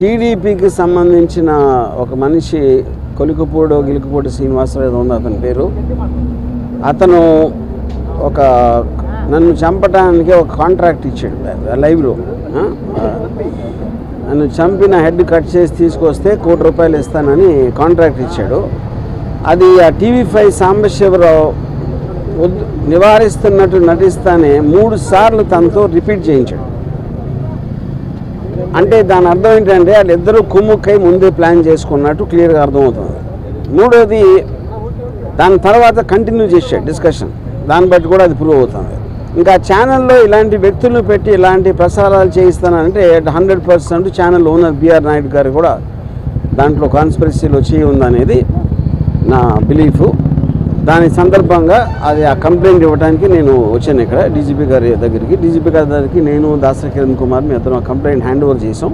టీడీపీకి సంబంధించిన ఒక మనిషి గిలుకుపూడి శ్రీనివాసరావు ఏదో ఉంది అతని పేరు. అతను నన్ను చంపడానికి ఒక కాంట్రాక్ట్ ఇచ్చాడు లైవ్లో. నన్ను చంపిన హెడ్ కట్ చేసి తీసుకొస్తే ₹1 కోటి ఇస్తానని కాంట్రాక్ట్ ఇచ్చాడు. అది ఆ TV5 సాంబశివరావు నివారిస్తున్నట్టు నటిస్తానే 3 సార్లు తనతో రిపీట్ చేయించాడు. అంటే దాని అర్థం ఏంటంటే వాళ్ళిద్దరూ కుమ్ముక్కై ముందే ప్లాన్ చేసుకున్నట్టు క్లియర్గా అర్థమవుతుంది. మూడోది, దాని తర్వాత కంటిన్యూ చేశాడు డిస్కషన్. దాన్ని బట్టి కూడా అది ప్రూవ్ అవుతుంది. ఇంకా ఛానల్లో ఇలాంటి వ్యక్తులను పెట్టి ఇలాంటి ప్రసారాలు చేయిస్తానంటే 100% ఛానల్ ఓనర్ బిఆర్ నాయుడు గారు కూడా దాంట్లో కాన్స్పిరసీలో చేయి ఉందనేది నా బిలీఫ్. దాని సందర్భంగా అది ఆ కంప్లైంట్ ఇవ్వడానికి నేను వచ్చాను ఇక్కడ డీజీపీ గారి దగ్గరికి. డీజీపీ గారి దగ్గరికి నేను దాసరి కిరణ్ కుమార్ మీ అతను కంప్లైంట్ హ్యాండ్ ఓవర్ చేసాం.